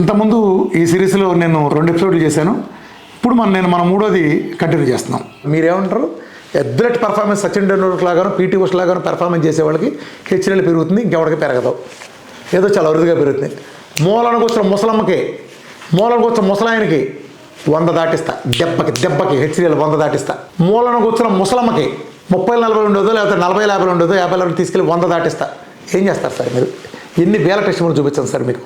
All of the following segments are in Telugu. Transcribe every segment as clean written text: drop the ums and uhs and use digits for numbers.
ఇంతకుముందు ఈ సిరీస్లో నేను 2 ఎపిసోడ్లు చేశాను. ఇప్పుడు మన మూడోది కంటిన్యూ చేస్తున్నాం. మీరేమంటారు? అథ్లెట్ పర్ఫార్మెన్స్ సచిన్ టెండూల్కర్ లాగాను పీటీ ఉష లాగాను పెర్ఫార్మెన్స్ చేసే వాళ్ళకి హెచ్ఎల్ పెరుగుతుంది, ఇంకెవరికి పెరగదు. ఏదో చాలా అరుదుగా పెరుగుతుంది. మూలనకు వచ్చిన ముసలమ్మకి, మూలకు వచ్చిన ముసలాయనకి 100 దాటిస్తా, దెబ్బకి హెచ్ఎల్ 100 దాటిస్తా. మూలనకు వచ్చిన ముసలమ్మకి 30-40 ఉండదు, లేకపోతే 40-50 ఉండదు, 50 తీసుకెళ్ళి 100 దాటిస్తా. ఏం చేస్తారు సార్ మీరు? ఎన్ని వేల టెస్టులు చూపించాను సార్ మీకు?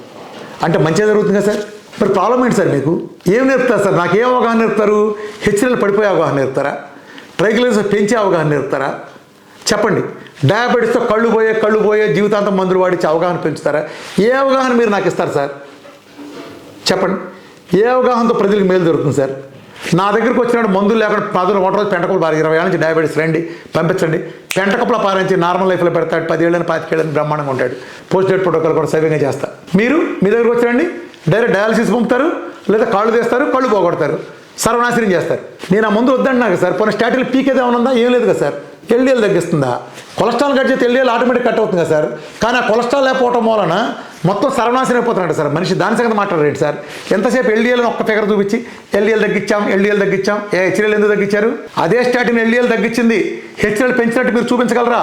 అంటే మంచిగా జరుగుతుంది కదా సార్? మరి ప్రాబ్లం ఏంటి సార్? మీకు ఏం నేర్పుతారు సార్? నాకు ఏం అవగాహన నేర్పుతారు? హెచ్ఎల్ పడిపోయే అవగాహన నేర్పుతారా? ట్రైగ్లిజరైడ్స్ పెంచే అవగాహన నేర్పుతారా? చెప్పండి. డయాబెటీస్తో కళ్ళు పోయే జీవితాంతం మందులు వాడిచ్చే అవగాహన పెంచుతారా? ఏ అవగాహన మీరు నాకు ఇస్తారు సార్? చెప్పండి. ఏ అవగాహనతో ప్రజలకు మేలు జరుగుతుంది సార్? నా దగ్గరికి వచ్చినప్పుడు మందులు లేకుండా 10 రోజు పెంటకలు పారి 20 ఏళ్ళ నుంచి డయాబెటీస్ రండి పంపించండి. పెంటకప్పుల పారించి నార్మల్ లైఫ్లో పెడతాడు, 10 ఏళ్ళని 25 ఏళ్ళని బ్రహ్మాండంగా ఉంటాడు. పోస్ట్ డేట్ ప్రోటోకాల్ కూడా సవ్యంగా చేస్తా. మీరు మీ దగ్గరికి వచ్చారండి, డైరెక్ట్ డయాలసిస్ పంపుతారు, లేదా కాళ్ళు తీస్తారు, కళ్ళు పోగొడతారు, సర్వనాశనం చేస్తారు. నేను ఆ మందు వద్దంటున్నాను సార్. పోనీ స్టాటిల్ పీక్ ఏదో ఉందా? ఏం లేదు కదా సార్. ఎల్డిఎల్ తగ్గిస్తుందా? కొలెస్ట్రాల్ కట్ చేస్తే ఎల్డిఎల్ ఆటోమేటిక్ కట్ అవుతుంది కదా సార్. కానీ ఆ కొలెస్ట్రాల్ లేకపోవటం వలన మొత్తం సర్వనాశనం అయిపోతున్నాడు సార్ మనిషి. దాని సంగతి మాట్లాడరేంటి సార్? ఎంతసేపు ఎల్డిఎల్ని ఒక్క ఫిగర్ చూపించి ఎల్డిఎల్ తగ్గించాం హెచ్ఎల్ ఎందుకు తగ్గించారు? అదే స్టాటిన్ ఎల్డిఎల్ తగ్గించింది, హెచ్ఎల్ పెంచినట్టు మీరు చూపించగలరా?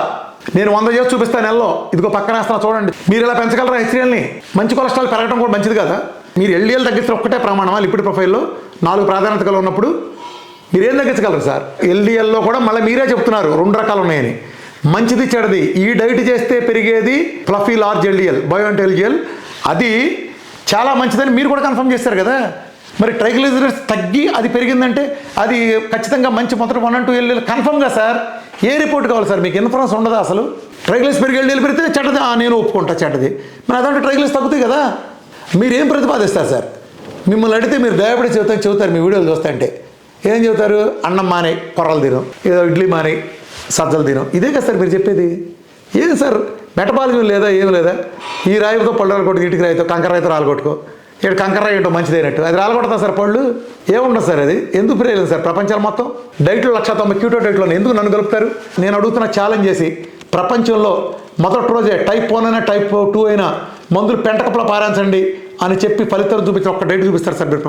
నేను 100 చేసి చూపిస్తాను నెలలో. ఇదిగో పక్కన వేస్తున్నా చూడండి. మీరు ఇలా పెంచగలరా హెచ్ఎల్ని? మంచి కొలెస్ట్రాల్ పెరగడం కూడా మంచిది కదా. మీరు ఎల్డిఎల్ తగ్గించడం ఒక్కటే ప్రమాణమా? లిపిడ్ ప్రొఫైల్లో 4 ప్రాధాన్యతలు ఉన్నప్పుడు మీరేం తగ్గించగలరు సార్? ఎల్డిఎల్లో కూడా మళ్ళీ మీరే చెప్తున్నారు 2 రకాలు ఉన్నాయని. మంచిది చెడది. ఈ డైట్ చేస్తే పెరిగేది ఫ్లఫీ లార్జ్ ఎల్డిఎల్, బయోంట్ ఎల్డిఎల్, అది చాలా మంచిదని మీరు కూడా కన్ఫర్మ్ చేశారు కదా. మరి ట్రైగ్లిజరైడ్స్ తగ్గి అది పెరిగిందంటే అది ఖచ్చితంగా మంచి మొదటి 1 and 2 ఎల్డిఎల్ కన్ఫర్మ్గా సార్. ఏ రిపోర్ట్ కావాలి సార్ మీకు? ఇన్ఫరెన్స్ ఉండదా అసలు? ట్రైగ్లిజరైడ్స్ పెరిగి ఎల్డిఎల్ పెరిగితే చెడ్డది, నేను ఒప్పుకుంటా చెడ్డది. మరి అదంటే ట్రైగ్లిజరైడ్స్ తగ్గుతాయి కదా. మీరేం ప్రతిపాదిస్తారు సార్? మిమ్మల్ని అడిగితే మీరు డయాబెటీస్ చెబుతారు మీ వీడియోలు చూస్తుంటే. ఏం చెబుతారు? అన్నం మానే కొర్రలు తినం, ఏదో ఇడ్లీ మానే సజ్జలు తినం. ఇదే కదా సార్ మీరు చెప్పేది? ఏం సార్ మెటబాలిజం లేదా? ఏం లేదా? ఈ రాయితో పళ్ళు రాలగొట్టుకు, ఇటుక రాయితో కంకర రాయితో రాలగొట్టుకో. ఇక్కడ కంకర రాయి ఏంటో మంచిదైనట్టు అది రాలగొడతా సార్ పళ్ళు? ఏముండదు సార్. అది ఎందుకు ప్రేయలేదు సార్? ప్రపంచాలు మొత్తం డైట్లో 190 క్యూటో డైట్లో ఎందుకు నన్ను కలుపుతారు? నేను అడుగుతున్న ఛాలెంజ్ చేసి ప్రపంచంలో మొదటి రోజే టైప్ 1 అయినా టైప్ 2 అయినా మందులు పెంటకప్పుల పారించండి అని చెప్పి ఫలితాలు చూపించి ఒక్క డైట్ చూపిస్తారు సార్ మీరు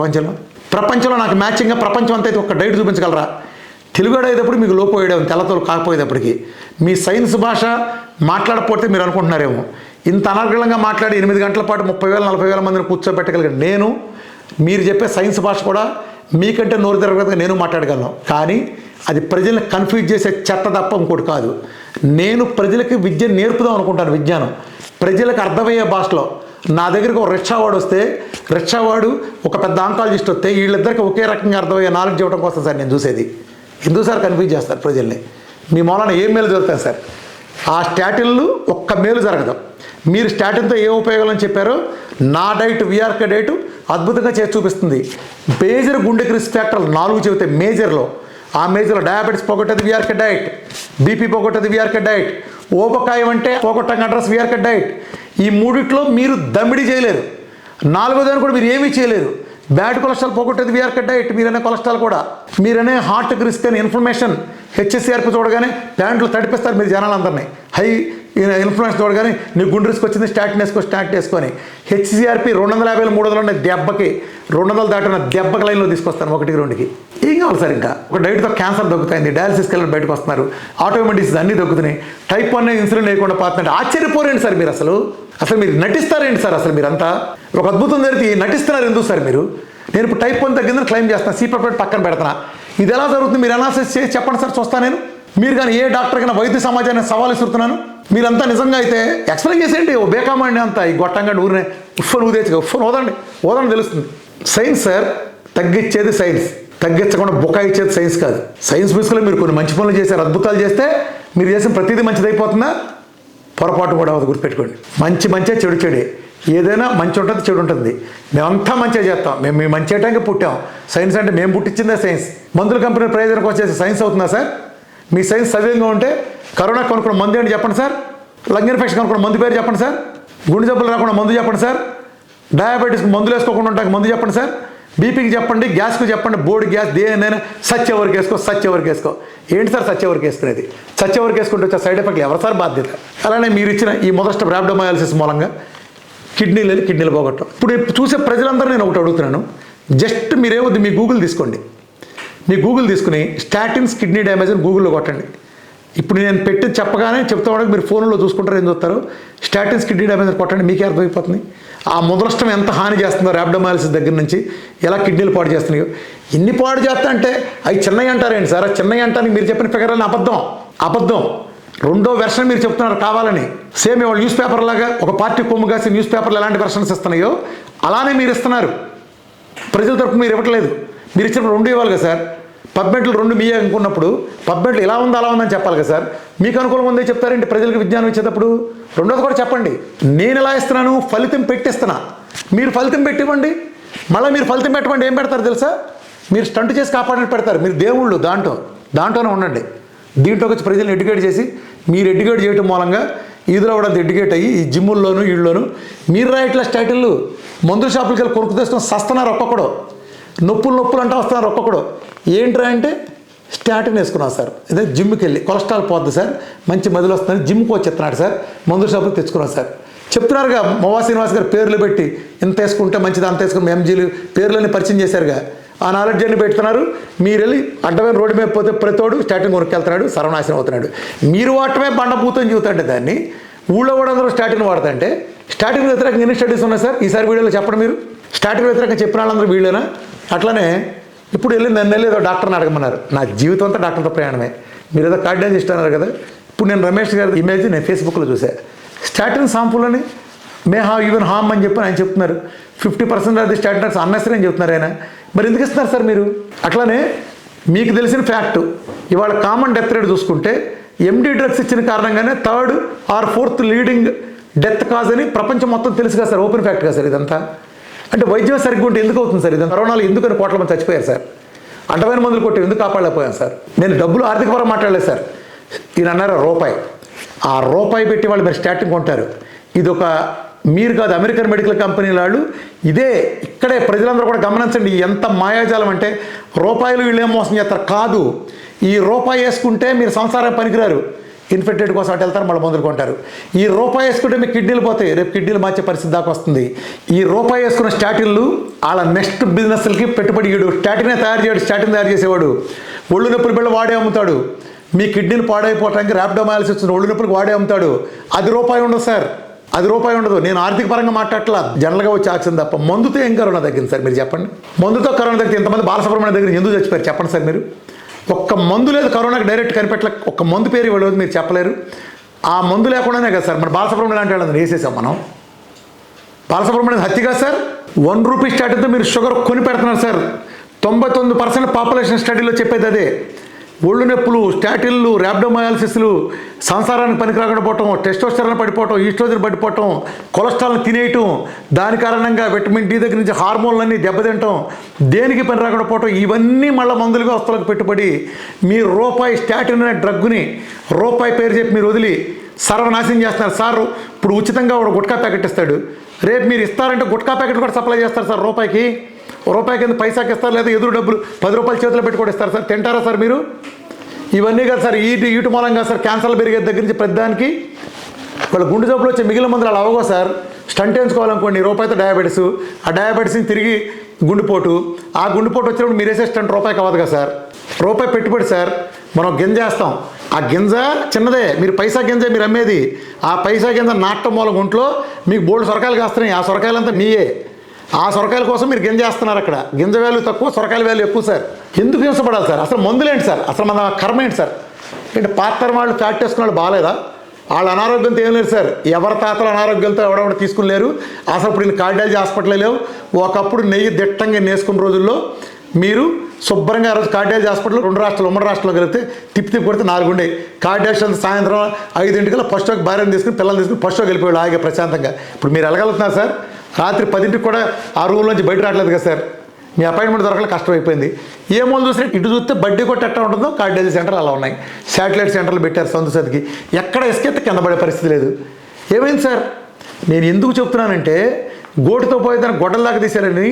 ప్రపంచంలో నాకు మ్యాచింగ్గా ప్రపంచం అంతా అయితే ఒక్క డైట్ చూపించగలరా? తెలుగుడు అయ్యేటప్పుడు మీకు లోపోయేయడం, తెల్లతోలు కాకపోయేటప్పటికి మీ సైన్స్ భాష మాట్లాడకపోతే మీరు అనుకుంటున్నారేమో. ఇంత అనర్గళంగా మాట్లాడి 8 గంటల పాటు 30,000-40,000 మందిని కూర్చోబెట్టగలిగాను నేను. మీరు చెప్పే సైన్స్ భాష కూడా మీకంటే నోరు తిరగదు, నేను మాట్లాడగలను. కానీ అది ప్రజల్ని కన్ఫ్యూజ్ చేసే చెత్త తప్ప ఇంకోటి కాదు. నేను ప్రజలకి విద్య నేర్పుదాం అనుకుంటాను. విజ్ఞానం ప్రజలకు అర్థమయ్యే భాషలో. నా దగ్గరికి ఒక రిక్షావాడు వస్తే, రిక్షావాడు ఒక పెద్ద ఆంకాలజిస్ట్ వస్తే, వీళ్ళిద్దరికి ఒకే రకంగా అర్థమయ్యే నాలెడ్జ్ ఇవ్వడం కోసం సార్ నేను చూసేది. ఎందుకు సార్ కన్ఫ్యూజ్ చేస్తారు ప్రజల్ని? మీ మూలాన ఏం మేలు జరుగుతాయి సార్? ఆ స్టాటిన్లు ఒక్క మేలు జరగదు. మీరు స్టాటిన్తో ఏ ఉపయోగాలు అని చెప్పారో నా డైట్ విఆర్కే డైట్ అద్భుతంగా చేసి చూపిస్తుంది. మేజర్ గుండెకి రిస్క్ ఫ్యాక్టర్లు 4 చెబితే మేజర్లో, ఆ మేజర్లో డయాబెటీస్ పోగొట్టేది విఆర్కే డైట్, బీపీ పోగొట్టేది విఆర్కే డైట్, ఊబకాయం అంటే పోగొట్టంగా అడ్రస్ విఆర్కే డైట్. ఈ 3 మీరు దమ్మిడి చేయలేరు. 4వదాన్ని కూడా మీరు ఏమీ చేయలేరు. బ్యాడ్ కొలెస్ట్రాల్ పోగొట్టేది విఆర్కే డైట్. మీరనే కొలెస్ట్రాల్ కూడా, మీరనే హార్ట్కి రిస్క్ అని ఇన్ఫర్మేషన్ హెచ్ఎస్సిఆర్పి చూడగానే ప్యాంట్లు తడిపిస్తారు మీరు జనాలందరినీ. హై ఇన్ఫ్లుయెన్స్ చూడగానే నీకు గుండె రిస్క్ వచ్చింది, స్టాట్ వేసుకొని హెచ్సిఆర్పి 250-300 ఉన్న దెబ్బకి 200 దాటిన దెబ్బకి లైన్లో తీసుకొస్తాను 1-2కి. ఏం కావాలి సార్? ఇంకా ఒక డైట్తో క్యాన్సర్ దొక్కుతాయింది, డయాలసిస్కి వెళ్ళి బయటకు వస్తున్నారు, ఆటోమేటిక్ డిసీజ్ అన్నీ దొక్కుతున్నాయి, టైప్ 1 ఇన్సులిన్ లేకుండా పోతుందంటే ఆశ్చర్యపోరేంటి సార్ మీరు? అసలు మీరు నటిస్తారేంటి సార్? అసలు మీరంతా ఒక అద్భుతం జరిగి నటిస్తున్నారు ఎందుకు సార్ మీరు? నేను ఇప్పుడు టైప్ 1 తగ్గిందని క్లెయిమ్ చేస్తాను, సీపర్ పక్కన పెడతాను. ఇది ఎలా జరుగుతుంది? మీరు అనాలిసిస్ చేసి చెప్పండి సార్, చూస్తాను నేను. మీరు కానీ ఏ డాక్టర్కైనా వైద్య సమాజాన్ని సవాల్ ఇస్తున్నాను. మీరంతా నిజంగా అయితే ఎక్స్ప్లెయిన్ చేసేయండి. ఓ బేకామండి అంతా ఈ గొట్టంగా ఊరినే ఉఫ్ఫను ఊదేచ్చుగా ఉఫ్ఫను ఓదండి తెలుస్తుంది. సైన్స్ సార్, తగ్గించేది సైన్స్, తగ్గించకుండా బుకా ఇచ్చేది సైన్స్ కాదు. సైన్స్ బేస్లో మీరు కొన్ని మంచి పనులు చేశారు, అద్భుతాలు చేస్తే మీరు చేసిన ప్రతిదీ మంచిదైపోతుందా? పొరపాటు కూడా అది గుర్తుపెట్టుకోండి. మంచే చెడే. ఏదైనా మంచి ఉంటుంది, చెడు ఉంటుంది. మేమంతా మంచిగా చేస్తాం. మేము మీ మంచి చేయడానికి పుట్టాం. సైన్స్ అంటే మేము పుట్టించిందే సైన్స్. మందుల కంపెనీ ప్రయోజనం వచ్చేసి సైన్స్ అవుతుందా సార్? మీ సైన్స్ సవ్యంగా ఉంటే కరోనా కొనుక్కున్న మందు ఏంటి చెప్పండి సార్? లంగ్ ఇన్ఫెక్షన్ కొనుక్కున్న మందు పేరు చెప్పండి సార్? గుండె జబ్బులు రాకుండా మందు చెప్పండి సార్? డయాబెటీస్కి మందులు వేసుకోకుండా ఉంటానికి మందు చెప్పండి సార్? బీపీకి చెప్పండి, గ్యాస్కి చెప్పండి, బోర్డు గ్యాస్ దేనైనా సచ్చేవరకు వేసుకో. ఏంటి సార్ సచ్చేవరకు వేసుకునేది? సచ్చేవరకు వేసుకుంటే వచ్చే సైడ్ ఎఫెక్ట్లు ఎవరు సార్ బాధ్యత? అలానే మీరు ఇచ్చిన ఈ మొదట ర్యాబ్డోమయాలిసిస్ మూలంగా కిడ్నీలు పోగొట్టం. ఇప్పుడు చూసే ప్రజలందరూ నేను ఒకటి అడుగుతున్నాను, జస్ట్ మీరేమొద్దు మీ గూగుల్ తీసుకోండి. మీ గూగుల్ తీసుకుని స్టాటిన్స్ కిడ్నీ డ్యామేజ్ అని గూగుల్లో కొట్టండి. ఇప్పుడు నేను పెట్టి చెప్పగానే చెప్తా ఉండగా మీరు ఫోన్లో చూసుకుంటారు, ఏం చూస్తారు, స్టాటిన్స్ కిడ్నీ డ్యామేజ్ కొట్టండి, మీకే అర్థమైపోతుంది. ఆ ముద్రష్టం ఎంత హాని చేస్తుందో ర్యాబ్డోమయాలిసిస్ దగ్గర నుంచి, ఎలా కిడ్నీలు పాడు చేస్తున్నాయో. ఇన్ని పాడు చేస్తా అంటే అవి చిన్నవి అంటారేంటి సార్? చిన్నవి అంటానికి మీరు చెప్పిన ఫిగర్ అని అబద్ధం. రెండో వెర్షన్ మీరు చెప్తున్నారు కావాలని. సేమ్ ఇవాళ న్యూస్ పేపర్ లాగా ఒక పార్టీ కొమ్ము కాసి న్యూస్ పేపర్లు ఎలాంటి వెర్షన్స్ ఇస్తున్నాయో అలానే మీరు ఇస్తున్నారు. ప్రజల తరపు మీరు ఇవ్వట్లేదు. మీరు ఇచ్చినప్పుడు 2 ఇవ్వాలి కదా సార్. పబ్మెట్లు 2 మీయే అనుకున్నప్పుడు పబ్మెట్లు ఇలా ఉంది అలా ఉందని చెప్పాలి కదా సార్. మీకు అనుకూలంగా ఉందే చెప్తారండి ప్రజలకు విజ్ఞానం ఇచ్చేటప్పుడు. రెండోది కూడా చెప్పండి, నేను ఎలా ఇస్తున్నాను, ఫలితం పెట్టిస్తున్నా, మీరు ఫలితం పెట్టివ్వండి. మళ్ళీ మీరు ఫలితం పెట్టమండి ఏం పెడతారు తెలుసా? మీరు స్టంట్ చేసి కాపాడినట్టు పెడతారు. మీరు దేవుళ్ళు దాంట్లోనే ఉండండి. దీంట్లోకి వచ్చి ప్రజలను ఎడ్యుకేట్ చేసి, మీరు ఎడ్యుకేట్ చేయడం మూలంగా ఈదులో కూడా ఎడ్యుకేట్ అయ్యి ఈ జిమ్ముల్లోనూ వీళ్ళలోనూ మీరు రాయట్ల స్టాటిన్లు మందుల షాపులకి వెళ్ళి కొనుక్కు తెచ్చుకొని సస్తున్నారు. ఒక్కొక్కడు నొప్పులు అంటూ వస్తున్నారు. ఒక్కొక్కడు ఏంట్రా అంటే స్టాటిన్ వేసుకున్నాను సార్, ఇదే జిమ్కి వెళ్ళి కొలెస్ట్రాల్ పోద్ది సార్, మంచి మదిలో వస్తుందని జిమ్కి వచ్చేస్తున్నాడు సార్, మందుల షాపులు తెచ్చుకున్నాను సార్. చెప్తున్నారుగా మొవా శ్రీనివాస్ గారు పేర్లు పెట్టి ఇంత వేసుకుంటే మంచిది, అంత వేసుకుని ఎంజీలు పేర్లని పరిచయం చేశారుగా. ఆ నాలెడ్జ్ అన్ని పెడుతున్నారు. మీరు వెళ్ళి అడ్డమైన రోడ్డు మీద పోతే ప్రతోడు స్టాటిన్ కొనుక్కెళ్తున్నాడు, సర్వనాశనం అవుతున్నాడు. మీరు వాటమే బండభూతం చూస్తుంటే దాన్ని ఊళ్ళో కూడా అందరూ స్టాటిన్ వాడుతుంటే, స్టాటిన్ వ్యతిరేకంగా ఎన్ని స్టడీస్ ఉన్నాయి సార్ ఈసారి వీడియోలో చెప్పండి. మీరు స్టాటిన్ వ్యతిరేకంగా చెప్పిన వాళ్ళందరూ వీళ్ళేనా? అట్లానే ఇప్పుడు నన్ను వెళ్ళి ఏదో డాక్టర్ని అడగమన్నారు. నా జీవితం అంతా డాక్టర్తో ప్రయాణమే. మీరు ఏదో కార్డియాలజిస్ట్ అన్నారు కదా. ఇప్పుడు నేను రమేష్ గారి ఇమేజ్ నేను ఫేస్బుక్లో చూసా. స్టాటిన్ హార్మ్ఫుల్ అని ఈవెన్ హార్మ్ అని చెప్పి ఆయన చెప్తున్నారు. 50% అది స్టాటిన్ డ్రగ్స్ అన్నెసరీ అని చెప్తున్నారు ఆయన. మరి ఎందుకు ఇస్తున్నారు సార్ మీరు? అట్లానే మీకు తెలిసిన ఫ్యాక్ట్, ఇవాళ కామన్ డెత్ రేట్ చూసుకుంటే ఎండి డ్రగ్స్ ఇచ్చిన కారణంగానే 3rd or 4th leading death cause అని ప్రపంచం మొత్తం తెలుసు కదా సార్. ఓపెన్ ఫ్యాక్ట్ కదా సార్ ఇదంతా. అంటే వైద్యం సరిగ్గా ఉంటే ఎందుకు అవుతుంది సార్ ఇదంతా? కరోనాలో ఎందుకని కోట్ల మంది చచ్చిపోయారు సార్? అడ్డమైన మందులు కొట్టి ఎందుకు కాపాడలేకపోయాను సార్? నేను డబ్బులు ఆర్థికపరం మాట్లాడలేదు సార్. ఈయన అన్నారు రూపాయి. ఆ రూపాయి పెట్టి వాళ్ళు మీరు స్టాటిన్ కొంటారు. ఇది ఒక మీరు కాదు, అమెరికన్ మెడికల్ కంపెనీ వాళ్ళు ఇక్కడే ప్రజలందరూ కూడా గమనించండి ఎంత మాయాజాలం అంటే. రూపాయలు వీళ్ళు ఏం మోసం చేస్తారు కాదు. ఈ రూపాయి వేసుకుంటే మీరు సంసారం పనికిరారు, ఇన్ఫెక్టెడ్ కోసం అటు వెళ్తారు, మళ్ళీ మందులు కొంటారు. ఈ రూపాయి వేసుకుంటే మీకు కిడ్నీలు పోతాయి, రేపు కిడ్నీలు మార్చే పరిస్థితి దాకా వస్తుంది. ఈ రూపాయి వేసుకున్న స్టాటిన్లు వాళ్ళ నెక్స్ట్ బిజినెస్లకి పెట్టుబడి ఇయ్యడు. స్టాటినే తయారు చేయడు, స్టాటిన్ తయారు చేసేవాడు ఒళ్ళు నొప్పులు బిళ్ళ వాడే అమ్ముతాడు. మీ కిడ్నీలు పాడైపోవటానికి ర్యాబ్డోమయాలిసిస్ వచ్చిన ఒళ్ళు నొప్పులకు వాడే అమ్ముతాడు. అది రూపాయి ఉండదు సార్, అది రూపాయి ఉండదు. నేను ఆర్థిక పరంగా మాట్లాడట్లా, జనరల్గా వచ్చి ఆక్సిజన్ తప్ప. మందుతో ఏం కరోనా తగ్గింది సార్ మీరు చెప్పండి? మందుతో కరోనా తగ్గితే ఇంతమంది బాలసుబ్రహ్మణ్యం దగ్గర ఎందుకు చచ్చిపోయారు చెప్పండి సార్ మీరు? ఒక్క మందు లేదు కరోనాకి డైరెక్ట్ కనిపెట్టలే. ఒక్క మందు పేరు ఇవ్వలేదు మీరు చెప్పలేరు. ఆ మందు లేకుండానే కదా సార్ మన బాలసుబ్రహ్మణ్యం లాంటి వాళ్ళని వేసేసాం మనం. బాలసుబ్రహ్మణ్యం హత్య కదా సార్. 1 రూపీ స్టాటిన్తో మీరు షుగర్ కొని పెడుతున్నారు సార్. 99% పాపులేషన్ స్టడీలో చెప్పేది అదే. ఒళ్ళు నొప్పులు, స్టాటిన్లు, ర్యాబ్డోమయాలిసిస్లు, సంసారానికి పనికి రాకుండా పోవటం, టెస్టోస్టెరాన్ పడిపోవటం, ఈస్ట్రోజన్ పడిపోవటం, కొలెస్ట్రాల్ని తినేయటం, దాని కారణంగా విటమిన్ డి దగ్గర నుంచి హార్మోన్లన్నీ దెబ్బతింటాం, దేనికి పని రాకుండా పోవటం, ఇవన్నీ మళ్ళీ మందులుగా వస్తువులకు పెట్టుబడి మీరు రూపాయి స్టాటిన్ అనే డ్రగ్ని రూపాయి పేరు చెప్పి మీరు వదిలి సర్వనాశనం చేస్తున్నారు సార్. ఇప్పుడు ఉచితంగా ఒక గుట్కా ప్యాకెట్ ఇస్తాడు, రేపు మీరు ఇస్తారంటే గుట్కా ప్యాకెట్ కూడా సప్లై చేస్తారు సార్. రూపాయి కింద పైసాకి ఇస్తారు, లేదా ఎదురు డబ్బులు 10 రూపాయల చేతిలో పెట్టుకొని ఇస్తారు సార్. తింటారా సార్ మీరు? ఇవన్నీ కదా సార్ ఈటు మూలంగా సార్ క్యాన్సర్లు పెరిగే దగ్గర నుంచి ప్రతిదానికి. వాళ్ళ గుండె జబ్బులు వచ్చే మిగిలిన మందులు అలా అవగో సార్. స్టంట్ వేయించుకోవాలనుకోండి రూపాయితో డయాబెటీస్, ఆ డయాబెటీస్ని తిరిగి గుండెపోటు, ఆ గుండెపోటు వచ్చినప్పుడు మీరు వేసే స్టంట్ రూపాయికి అవ్వదు కదా సార్. రూపాయి పెట్టుబడి సార్. మనం గింజ వేస్తాం, ఆ గింజ చిన్నదే, మీరు పైసా గింజ మీరు అమ్మేది. ఆ పైసా గింజ నాటం మూల గుంట్లో మీకు బోల్డ్ సొరకాయలు కాస్తున్నాయి, ఆ సొరకాయలంతా మీయే. ఆ సొరకాయల కోసం మీరు గింజ వేస్తున్నారు. అక్కడ గింజ వాల్యూ తక్కువ, సొరకాయల వాల్యూ ఎక్కువ సార్. ఎందుకు హింసపడాలి సార్? అసలు మందులేంటి సార్? అసలు మన కర్మ ఏంటి సార్? అంటే పాతరం వాళ్ళు ఫ్యాట్ వేసుకున్న వాళ్ళు బాగాలేదా? వాళ్ళ అనారోగ్యంతో ఏం లేదు సార్. ఎవరి తాతలు అనారోగ్యంతో ఎవడెవడ తీసుకుని అసలు ఇప్పుడు కార్డియాలజీ హాస్పిటల్ లేవు. ఒకప్పుడు నెయ్యి దిట్టంగా నేసుకున్న రోజుల్లో మీరు శుభ్రంగా ఆ రోజు కార్డియాలజీ హాస్పిటల్ 2 రాష్ట్రాలు ఉమ్మడి రాష్ట్రంలో కలిగితే తిప్పి కొడితే 4 ఉండేవి. కార్డియాలజీ అంతా సాయంత్రం 5 ఫస్ట్ షోకి భార్యను తీసుకుని పిల్లల్ని తీసుకుని ఫస్ట్ షోకి వెళ్ళిపోయాడు ఆగే ప్రశాంతంగా. ఇప్పుడు మీరు వెళ్ళగలుగుతున్నారు సార్? రాత్రి 10 కూడా ఆ రూమ్లోంచి బయట రావట్లేదు కదా సార్. మీ అపాయింట్మెంట్ దొరకలే, కష్టమైపోయింది. ఏ మూలు చూసినా ఇటు చూస్తే బడ్డీ కొట్టి ఎట్లా ఉంటుందో కార్డియాలజీ సెంటర్ అలా ఉన్నాయి. శాటిలైట్ సెంటర్లు పెట్టారు సందుసతికి, ఎక్కడ ఎస్కెత్తే కింద పడే పరిస్థితి లేదు. ఏమైంది సార్? నేను ఎందుకు చెప్తున్నానంటే గోటుతో పోయేదాన్ని గొడ్డల్లాగా తీశారని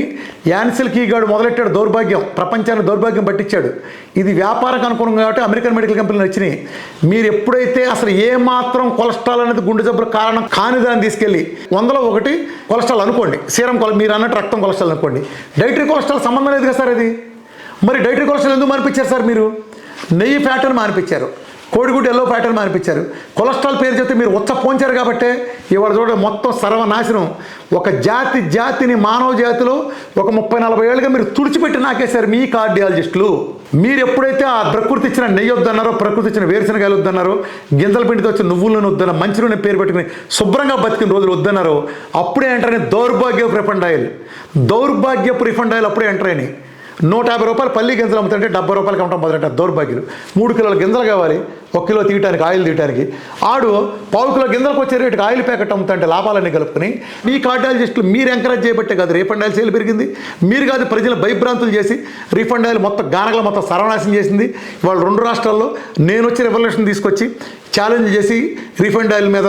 యాన్సిల్ కీగాడు మొదలెట్టాడు దౌర్భాగ్యం, ప్రపంచాన్ని దౌర్భాగ్యం పట్టించాడు. ఇది వ్యాపారకు అనుకూలం కాబట్టి అమెరికన్ మెడికల్ కంపెనీలు వచ్చినాయి. మీరు ఎప్పుడైతే అసలు ఏమాత్రం కొలెస్ట్రాల్ అనేది గుండె జబ్బుల కారణం కాని దాన్ని తీసుకెళ్ళి 100లో 1 కొలెస్ట్రాల్ అనుకోండి, సీరం మీరు అన్నట్టు రక్తం కొలెస్ట్రాల్ అనుకోండి, డైటరీ కొలెస్ట్రాల్ సంబంధం లేదు కదా సార్ అది. మరి డైటరీ కొలెస్ట్రాల్ ఎందుకు మానిపించారు సార్? మీరు నెయ్యి ఫ్యాట్ అని మానిపించారు, కోడిగుడ్డు ఎల్లో ఫ్యాట్ అని మానిపించారు. కొలెస్ట్రాల్ పేరు చెప్తే మీరు ఉచ్చ పోంచారు కాబట్టి ఇవాళ చూడ మొత్తం సర్వనాశనం. ఒక జాతిని మానవ జాతిలో ఒక 30-40 ఏళ్ళుగా మీరు తుడిచిపెట్టి నాకేశారు మీ కార్డియాలజిస్టులు. మీరు ఎప్పుడైతే ఆ ప్రకృతి ఇచ్చిన నెయ్యి వద్దన్నారో, ప్రకృతి ఇచ్చిన వేరుశనగాయలు వద్దన్నారో, గింజల పిండితో వచ్చిన నువ్వులను వద్దన్న, మంచి నూనె పేరు పెట్టుకుని శుభ్రంగా బతికిన రోజులు వద్దన్నారో అప్పుడే ఎంటర్ అయిన దౌర్భాగ్యపు రిఫండ్ ఆయిల్ అప్పుడే ఎంటర్ అయినాయి. 150 రూపాయలు పల్లి గింజలు అమ్ముతుంటే 70 రూపాయలకి అమ్మటం మొదలెట్టారు దౌర్భాగ్యులు. 3 కిలోల గింజలు కావాలి, 1 కిలో తీయడానికి ఆయిల్ తీయడానికి, ఆడు 1/2 కిలో గింజలకు వచ్చే రేటుకి ఆయిల్ ప్యాకెట్ అమ్ముతుంటే లాభాలన్నీ కలుపుకొని మీ కార్డియాలజిస్టులు మీరు ఎంకరేజ్ చేయబట్టే కాదు రీఫండ్ ఆయిల్ సేల్ పెరిగింది. మీరు కాదు ప్రజలు భయభ్రాంతులు చేసి రీఫండ్ ఆయిల్ మొత్తం గానగలు మొత్తం సర్వనాశనం చేసింది. వాళ్ళు 2 రాష్ట్రాల్లో నేను వచ్చి రెవల్యూషన్ తీసుకొచ్చి ఛాలెంజ్ చేసి రీఫండ్ ఆయిల్ మీద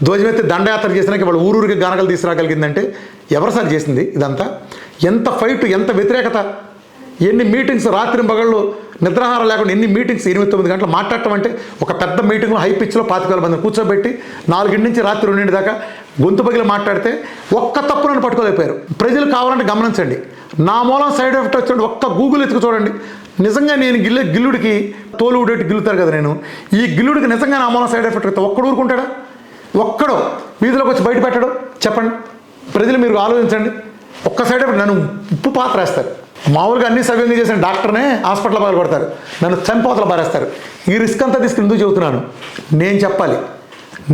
ధ్వజమెత్తి దండయాత్ర చేసినాక వాళ్ళు ఊరూరికి గానగలు తీసుకురాగలిగిందంటే ఎవరు సార్ చేసింది ఇదంతా? ఎంత ఫైట్, ఎంత వ్యతిరేకత, ఎన్ని మీటింగ్స్, రాత్రి పగళ్ళు నిద్రాహారం లేకుండా ఎన్ని మీటింగ్స్, 8-9 గంటలు మాట్లాడటం అంటే ఒక పెద్ద మీటింగ్లో హై పిచ్లో 25,000 మందిని కూర్చోబెట్టి 4 నుంచి రాత్రి 2 దాకా గొంతు పగిలి మాట్లాడితే ఒక్క తప్పు నన్ను పట్టుకోలేకపోయారు. ప్రజలు కావాలంటే గమనించండి, నా మూలం సైడ్ ఎఫెక్ట్ వచ్చినట్టు ఒక్క గూగుల్ ఎత్తుకు చూడండి. నిజంగా నేను గిల్లుడికి తోలు ఊడేటి గిల్లుతారు కదా, నేను ఈ గిల్లుడికి నిజంగా నా మూలం సైడ్ ఎఫెక్ట్ వస్తే ఒక్కడు ఊరుకుంటాడా? ఒక్కడో వీధిలోకి వచ్చి బయట పెట్టడం చెప్పండి. ప్రజలు మీరు ఆలోచించండి. ఒక్క సైడ్ ఎఫెక్ట్ నన్ను ఉప్పు పాత్ర వేస్తారు. మామూలుగా అన్ని సవ్యంగా చేసిన డాక్టర్నే హాస్పిటల్ బాగా కొడతారు, నన్ను చంపోతలు పారేస్తారు. ఈ రిస్క్ అంతా తీసుకుని ఎందుకు చెబుతున్నాను? నేను చెప్పాలి.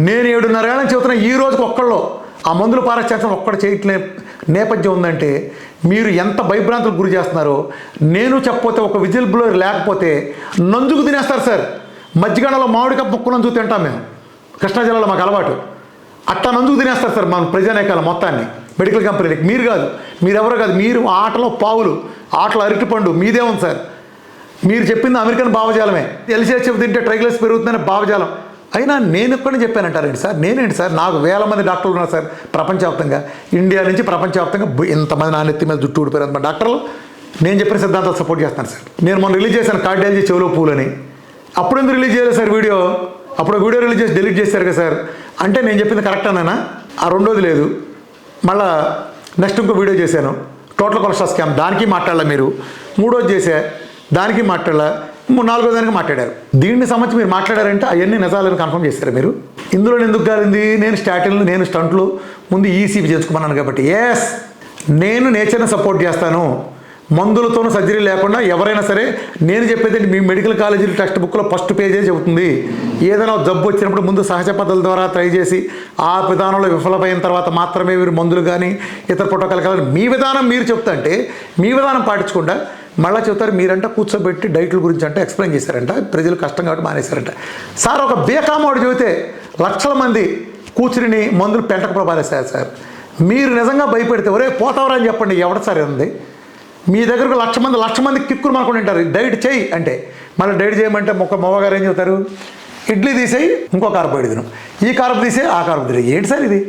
నేను 7.5 ఏళ్ళని చెబుతున్నా, ఈ రోజుకి ఒక్కళ్ళు ఆ మందులు పారేసేస్తాను ఒక్కడ చేయట్లే నేపథ్యం ఉందంటే మీరు ఎంత భయభ్రాంతులకు గురి చేస్తున్నారో. నేను చెప్పపోతే ఒక విజిల్ బ్లోయర్ లేకపోతే నంజుకు తినేస్తారు సార్. మధ్యగడలో మామిడికాయ ముక్కు నంజుకు తింటాం మేము, కృష్ణా జిల్లాలో మాకు అలవాటు. అట్టా నంజుకు తినేస్తారు సార్ మన ప్రజానేకాల మొత్తాన్ని, మెడికల్ కంపెనీలకి. మీరు కాదు, మీరెవరో కాదు, మీరు ఆటలో పావులు, ఆటలో అరటిపండు మీదే ఉంది సార్. మీరు చెప్పింది అమెరికన్ భావజాలమే. ఎల్సిహెచ్ తింటే ట్రైగ్లిసరైడ్స్ పెరుగుతుందనే భావజాలం. అయినా నేను ఎక్కడి చెప్పానంటారండి సార్? నేనేంటి సార్, నాకు వేల మంది డాక్టర్లు ఉన్నారు సార్ ప్రపంచవ్యాప్తంగా. ఇండియా నుంచి ప్రపంచవ్యాప్తంగా ఇంతమంది నా నెత్తి మీద జుట్టు ఊడిపోయారు డాక్టర్లు. నేను చెప్పిన సిద్ధాంతాలు సపోర్ట్ చేస్తాను సార్. నేను మొన్న రిలీజ్ చేశాను కార్డియాలజీ చెవులో పూలని. అప్పుడు ఎందుకు రిలీజ్ చేయలేదు సార్ వీడియో? అప్పుడు వీడియో రిలీజ్ చేసి డిలీట్ చేశారు కదా సార్. అంటే నేను చెప్పింది కరెక్ట్ అన్నానా? ఆ రెండోది లేదు. మళ్ళా నెక్స్ట్ ఇంకో వీడియో చేశాను, టోటల్ కొలెస్ట్రాల్ స్కామ్, దానికి మాట్లాడాల మీరు. మూడోది చేశా, దానికి మాట్లాడాల. 4వ దానికి మాట్లాడారు. దీన్ని సంబంధించి మీరు మాట్లాడారంటే అవన్నీ నిజాలని కన్ఫర్మ్ చేశారు మీరు. ఇందులో ఎందుకు కాలింది? నేను స్టాటిన్లు, నేను స్టంట్లు ముందు ఈసీపీ చేసుకున్నాను కాబట్టి ఎస్, నేను నేచర్ని సపోర్ట్ చేస్తాను. మందులతోనూ సర్జరీ లేకుండా ఎవరైనా సరే, నేను చెప్పేది మీ మెడికల్ కాలేజీ టెక్స్ట్ బుక్లో ఫస్ట్ పేజే చెబుతుంది. ఏదైనా జబ్బు వచ్చినప్పుడు ముందు సహజ పద్ధతుల ద్వారా ట్రై చేసి ఆ విధానంలో విఫలమైన తర్వాత మాత్రమే మీరు మందులు కానీ ఇతర ప్రోటోకాల్ కానీ మీ విధానం మీరు చెప్తుంటే మీ విధానం పాటించకుండా మళ్ళీ చెప్తారు మీరంట కూర్చోబెట్టి డైట్ల గురించి అంటే ఎక్స్ప్లెయిన్ చేశారంట, ప్రజలు కష్టం కాబట్టి మానేశారంట. సార్ ఒక బేకామోడు చెబితే లక్షల మంది కూర్చుని మందులు పెంటకు పారేశారు సార్. మీరు నిజంగా భయపెడితే ఒరే పోతావరా అని చెప్పండి, ఎవడ సార్ ఉంది? మీ దగ్గరకు 1,00,000 మంది కిక్కులు మనకుండా ఉంటారు. డైట్ చేయి అంటే మళ్ళీ డైట్ చేయమంటే మొగగారు ఏం చెబుతారు? ఇడ్లీ తీసేయి, ఇంకో కార్బోహైడ్రేట్ తిను, ఈ కార్బ్ తీసే ఆ కార్బ్ తినే. ఏంటి సార్ ఇది?